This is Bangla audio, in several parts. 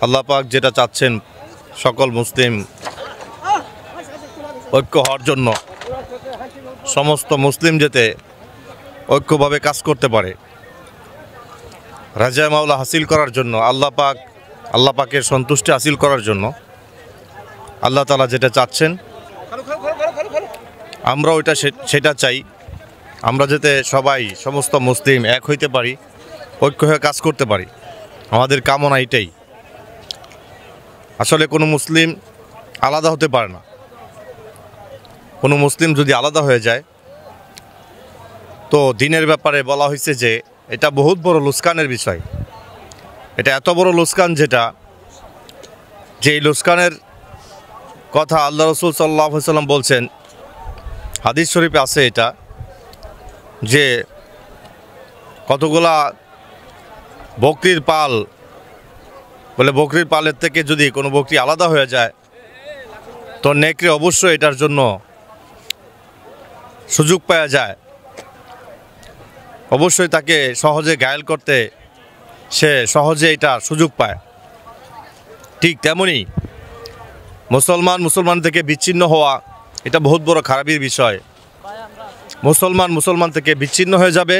আল্লাহ পাক যেটা চাচ্ছেন সকল মুসলিম ঐক্য হওয়ার জন্য, সমস্ত মুসলিম যাতে ঐক্যভাবে কাজ করতে পারে, রাজা মাওলা হাসিল করার জন্য, আল্লাহ পাকের সন্তুষ্টি হাসিল করার জন্য আল্লাহ তাআলা যেটা চাচ্ছেন আমরা সেটা চাই। আমরা যাতে সবাই সমস্ত মুসলিম এক হইতে পারি, ঐক্য হয়ে কাজ করতে পারি, আমাদের কামনা এটাই। আসলে কোনো মুসলিম আলাদা হতে পারে না। কোনো মুসলিম যদি আলাদা হয়ে যায় তো দিনের ব্যাপারে বলা হয়েছে যে এটা বহুত বড় লোকসানের বিষয়। এটা এত বড় লোকসান যে এই লোকসানের কথা আল্লাহ রাসূল সাল্লাল্লাহু আলাইহি ওয়াসাল্লাম বলছেন, হাদিস শরীফে আছে এটা, যে কতগুলা বকরির পাল, বলে বকরির পালের থেকে যদি কোনো বকরি আলাদা হয়ে যায় তো নেকড়ে অবশ্যই এটার জন্য সুযোগ পাওয়া যায়, অবশ্যই তাকে সহজে ঘায়েল করতে সে সহজে এটা সুযোগ পায়। ঠিক তেমনি মুসলমান থেকে বিচ্ছিন্ন হওয়া এটা বহুত বড় খারাপের বিষয়। মুসলমান থেকে বিচ্ছিন্ন হয়ে যাবে,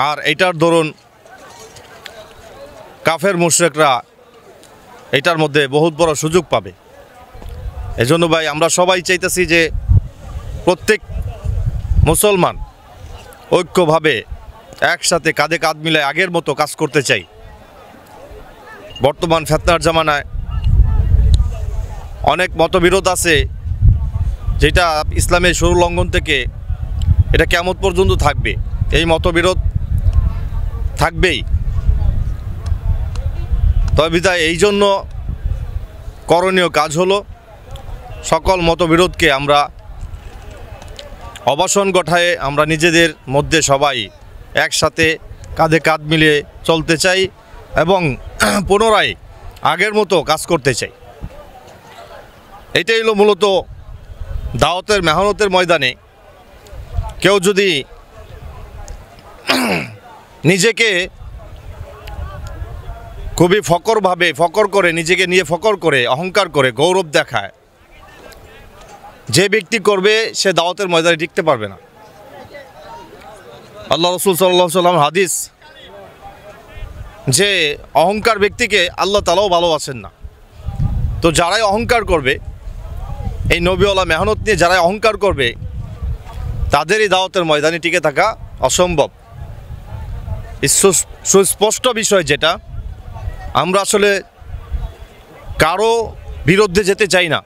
আর এটার দরুন কাফের মুশরিকরা এটার মধ্যে বহুত বড় সুযোগ পাবে। এজন্য ভাই আমরা সবাই চাইতেছি যে প্রত্যেক মুসলমান ঐক্যভাবে একসাথে কাঁধে কাঁধ মিলে আগের মতো কাজ করতে চাই। বর্তমান ফিতনার জামানায় অনেক মতবিরোধ আছে, যেটা ইসলামের শুরু লঙ্ঘন থেকে এটা কিয়ামত পর্যন্ত থাকবে। এই মতবিরোধ থাকবেই। তবে বিধায় এই জন্য করণীয় কাজ হলো সকল মতবিরোধকে আমরা অবসান ঘটায় আমরা নিজেদের মধ্যে সবাই একসাথে কাঁধে কাঁধ মিলিয়ে চলতে চাই এবং পুনরায় আগের মতো কাজ করতে চাই। এটাই হলো মূলত দাওয়াতের মেহনতের ময়দানে কেউ যদি নিজেকে খুবই ফকর করে, নিজেকে নিয়ে ফকর করে, অহংকার করে, গৌরব দেখায়, যে ব্যক্তি করবে সে দাওয়াতের ময়দানে টিকতে পারবে না। আল্লাহ রাসূল সাল্লাল্লাহু আলাইহি ওয়াসাল্লাম হাদিস, যে অহংকার ব্যক্তিকে আল্লাহ তাআলাও ভালোবাসেন না। তো যারাই অহংকার করবে, এই নবীওয়ালা মেহনত নিয়ে যারাই অহংকার করবে, তাদেরই দাওয়াতের ময়দানে টিকে থাকা অসম্ভব। সুস্পষ্ট বিষয় যেটা, আমরা আসলে কারো বিরুদ্ধে যেতে চাই না।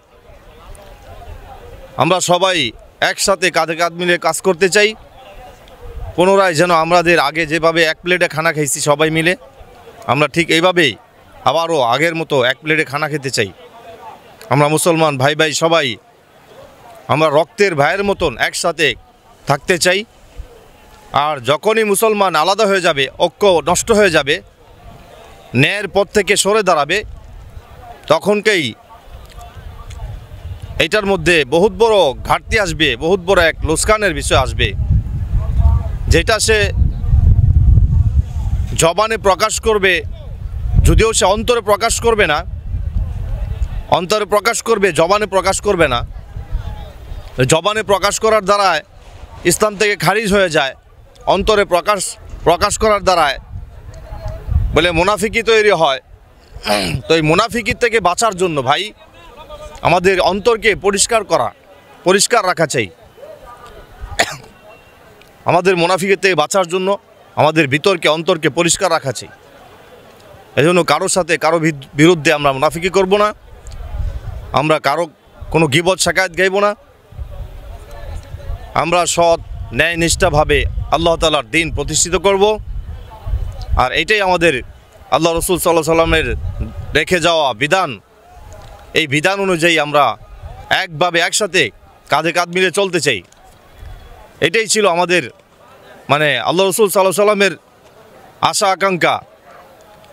আমরা সবাই একসাথে কাঁধে কাঁধ মিলে কাজ করতে চাই। পুনরায় যেন আমাদের আগে যেভাবে এক প্লেটে খানা খাইছি সবাই মিলে, আমরা ঠিক এইভাবেই আবারও আগের মতো এক প্লেটে খানা খেতে চাই। আমরা মুসলমান ভাই সবাই আমরা রক্তের ভাইয়ের মতন একসাথে থাকতে চাই। আর যখনই মুসলমান আলাদা হয়ে যাবে, ঐক্য নষ্ট হয়ে যাবে, ন্যায়ের পথ থেকে সরে দাঁড়াবে, তখনকেই এটার মধ্যে বহুত বড় ঘাটতি আসবে, বহুত বড় এক লোকসানের বিষয় আসবে, যেটা সে জবানে প্রকাশ করবে, যদিও সে অন্তরে প্রকাশ করবে না, অন্তরে প্রকাশ করবে, জবানে প্রকাশ করবে না। জবানে প্রকাশ করার দ্বারায় ইসলাম থেকে খারিজ হয়ে যায়, অন্তরে প্রকাশ করার দ্বারায় বলে মুনাফিকি তৈরি হয়। তো এই মুনাফিকি থেকে বাঁচার জন্য ভাই আমাদের অন্তরকে পরিষ্কার রাখা চাই। আমাদের মুনাফিকি থেকে বাঁচার জন্য আমাদের ভিতরকে, অন্তরকে পরিষ্কার রাখা চাই। এই জন্য কারোর সাথে কারো বিরুদ্ধে আমরা মুনাফিকি করব না, আমরা কারো কোনো গীবত শাকায়াত গাইব না। আমরা সৎ ন্যায় নিষ্ঠাভাবে আল্লাহ তাআলার দ্বীন প্রতিষ্ঠিত করব। আর এটাই আমাদের আল্লাহ রাসূল সাল্লাল্লাহু আলাইহি ওয়াসাল্লামের রেখে যাওয়া বিধান। এই বিধান অনুযায়ী আমরা একসাথে কাঁধে কাঁধ মিলে চলতে চাই। এটাই ছিল আমাদের আল্লাহ রাসূল সাল্লাল্লাহু আলাইহি ওয়াসাল্লামের আশা আকাঙ্ক্ষা।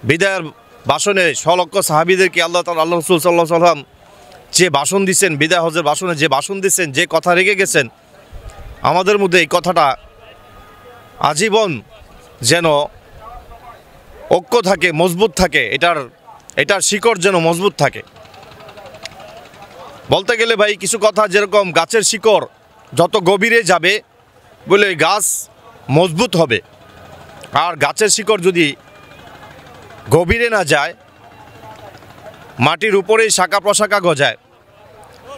বিদায়ের ভাষণে লক্ষ সাহাবীদেরকে আল্লাহ রাসূল সাল্লাল্লাহু আলাইহি ওয়াসাল্লাম যে ভাষণ দিচ্ছেন, বিদায় হজের ভাষণে যে ভাষণ দিচ্ছেন, যে কথা রেখে গেছেন, আমাদের মধ্যে এই কথাটা আজীবন যেন ঐক্য থাকে, মজবুত থাকে, এটার এটার শিকড় যেন মজবুত থাকে। বলতে গেলে ভাই কিছু কথা, যেরকম গাছের শিকড় যত গভীরে যাবে বলে গাছ মজবুত হবে, আর গাছের শিকড় যদি গভীরে না যায়, মাটির উপরেই শাখা প্রশাখা গজায়,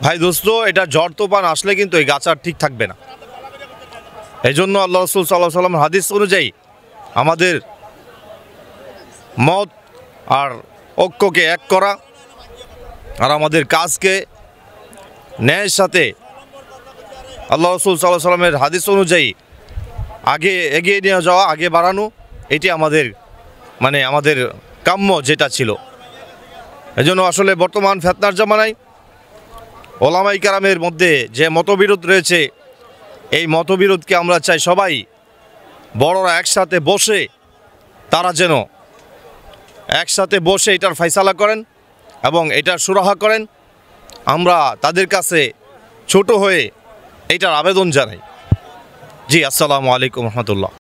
ভাই দোস্ত এটা ঝড় তুফান আসলে কিন্তু এই গাছ আর ঠিক থাকবে না। এই জন্য আল্লাহ রাসূল সাল্লাল্লাহু আলাইহি ওয়াসাল্লাম হাদিস অনুযায়ী আমাদের মত আর ঐক্যকে এক করা, আর আমাদের কাজকে ন্যায়ের সাথে আল্লাহ রাসূল সাল্লাল্লাহু আলাইহি ওয়াসাল্লামের হাদিস অনুযায়ী আগে এগিয়ে নিয়ে যাওয়া, আগে বাড়ানো, এটি আমাদের কাম্য যেটা ছিল। এজন্য আসলে বর্তমান ফিতনার জামানায় ওলামায়ে কেরামের মধ্যে যে মতবিরোধ রয়েছে, এই মতবিরোধকে আমরা চাই সবাই বড়রা একসাথে বসে, তারা যেন একসাথে বসে এটার ফয়সালা করেন এবং এটার সুরাহা করেন। আমরা তাদের কাছে ছোট হয়ে এটার আবেদন জানাই। জি, আসসালামু আলাইকুম রহমতুল্লাহ।